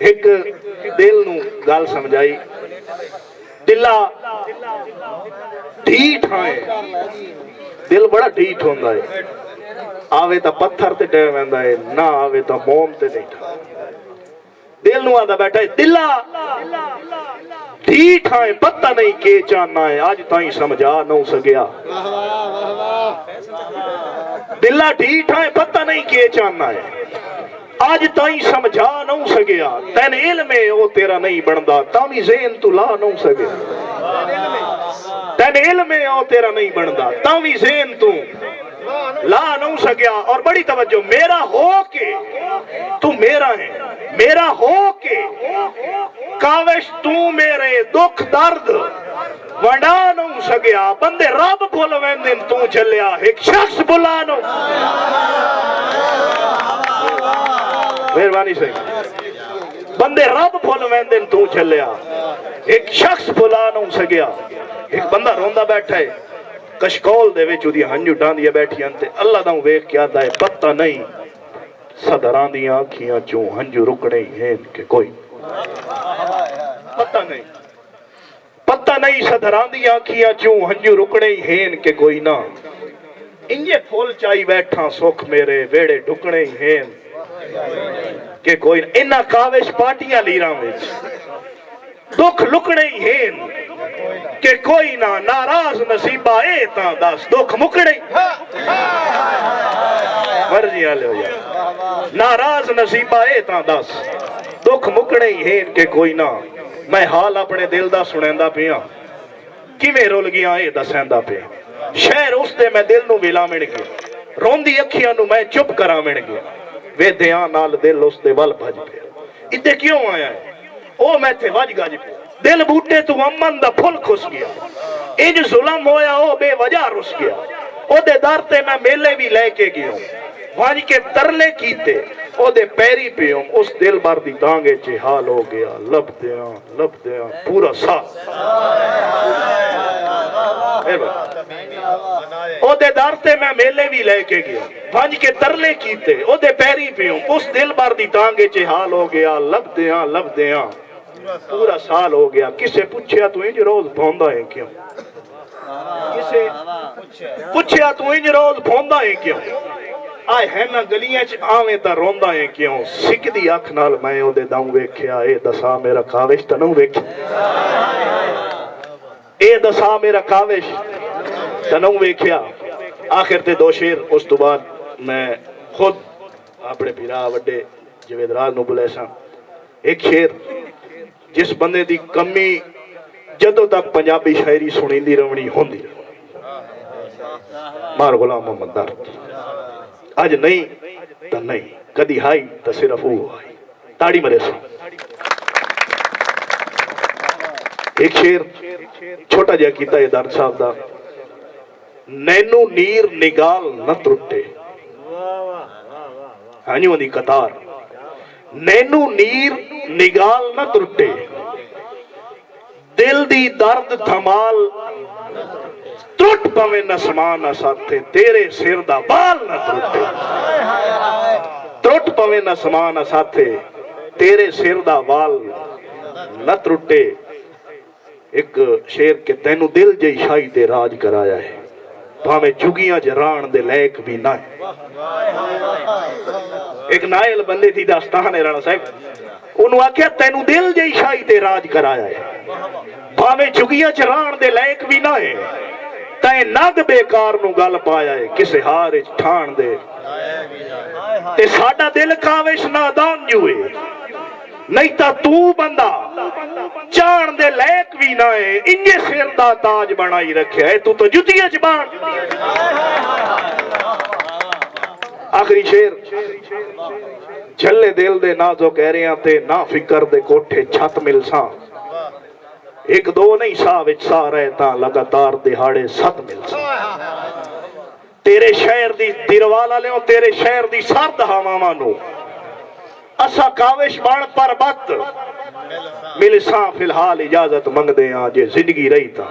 एक दिल नू गल समझाई। दिला ढीठ है, दिल बड़ा ढीठ होंदा है। आवे तो पत्थर ते टह वैंदा है, ना आवे तो मोम ते नहीं ठा। दिल नू आदा बैठा है दिला ढीठ है, पता नहीं के चाहना है, आज ताई समझा न सकिया। दिला ढीठ है, पता नहीं के चाहना है, आज ताई समझा न सकिया। तेन इल्म है वो तेरा नहीं बनता, तावी ज़हन तू ला न सकिया। तेन इल्म है वो तेरा नहीं बनता, तावी ज़हन तू ला न सकिया। और बड़ी तवज्जो, मेरा हो के तू मेरा है, मेरा हो के काविश तू मेरे दुख दर्द वंडा न सकिया। बंदे रब भुल वेंदे तू चलिया, एक शख्स बुला नो। मेहरबानी से बंदे रब भुल वेंदे तू चलिया, एक शख्स बुला न सकिया। एक बंदा रोंदा बैठा है कशकोल दे विच, उदी हंजू डांदियां बैठियां ते अल्लाह दा वेख के आदा है पता नहीं सदरां दियां अखियां चों हंजू रुकने ही हैं कि कोई पता नहीं, पता नहीं सदरां दियां अखियां चों हंजू रुकने ही हैं कि कोई ना। इंजे फुल चाई बैठा सुख मेरे वेड़े ढुकने ही हैं कि कोई ना। इन्ना काविश पाटियां लीरां विच दुख लुकने ही हैं कि कोई ना। नाराज नसीबा ए ता दस दुख मुकने मर्जी वाले हो जा। नाराज नसीबा ए ता दस दुख मुकने ही हैं कि कोई ना। मैं हाल अपने दिल दा सुनैंदा पिया, किवें रुल गया ए दसैंदा पिया। शहर उसदे मैं दिल नू विलावण गया, रोंदी अखियां नू मैं चुप करावण गया। वे ध्यान नाल दिल उसदे वल भज पिया। इत्ते क्यों आया है ओ मैं थे वज गज पिया। दिल बूटे तू अमन दा फुल खुस गया, इंज जुल्म होया ओ बेवजह रुस गया। ओदे दर ते मैं मेले भी लेके गया, वज के तरले कीते ओदे पैरी पियो। उस दिल भर दी टांगे च हाल हो गया, लभदियां पूरा साल। ओदे दर ते मैं मेले भी लेके गया, वज के तरले कीते ओदे पैरी पियो। उस दिल भर दी टांगे च हाल हो गया, लभदियां पूरा साल हो गया। किसे पूछया तू इंज रोज भौंदा है क्यों, किसे पूछया तू इंज रोज भौंदा है क्यों। आए है ना गलियां च आवे ता रोंदा है क्यों। सिकदी अख नाल मैं ओदे दाऊं वेख्या, ए दसा मेरा काविश ता नूं वेख्या। ए दसा मेरा काविश ता नूं वेख्या। आखिर ते दो शेर उस तो बाद मैं खुद अपने भरा वड्डे जवेद राज नूं बुलाया। एक शेर जिस बंदे दी कमी जदों तक पंजाबी शायरी सुनींदी रवनी होंदी, मार गुलाम मोहम्मद दर्द अज नहीं तो नहीं, कदी हाई तो सिर्फ वो आई। ताड़ी मरे सा एक शेर छोटा जिहा कीता है दर्द साहब दा। नैनू नीर निगाल न त्रुटे, हानियों दी कतार। नैनू नीर निगाल न त्रुटे, दिल दी दर्द धमाल त्रुट पवे नसमान साथे, तेरे सिर दा बाल न त्रुटे। त्रुट पवे नसमान साथे, तेरे सिर दा बाल न त्रुटे। एक शेर के तेनू दिल जई शाही ते राज कराया है, भावे जुगियां च राण दे लायक भी ना है। एक नायल बंदे दी दास्तान है राणा साहब, उन्होंने आख्या तेनू दिल जई शाही ते राज कराया है, भावे जुगियां च राण दे लायक भी ना है। तै नग बेकार नू गल पाया है, किसे हार च ठाण दे ते साडा दिल काविश नादान जुए। नहीं ता तू बंदा चाण दे लायक भी ना है, इंजे सिर दा ताज बनाई रखया है, तू तो जुतियां च बाण। आखिरी शेर, झल्ले दिल दे नाजो कह रहे ते ना फिकर दे कोठे छत मिलसा। एक दो नहीं सा विच सा रहे ता लगातार दिहाड़े सत मिलसा। तेरे शहर दी दिरवाल वाले तेरे शहर दी सर्द हवावां नू असा काविश बन पर बत मिलसा। फिलहाल इजाजत मंगदे आ जे जिंदगी रही ता।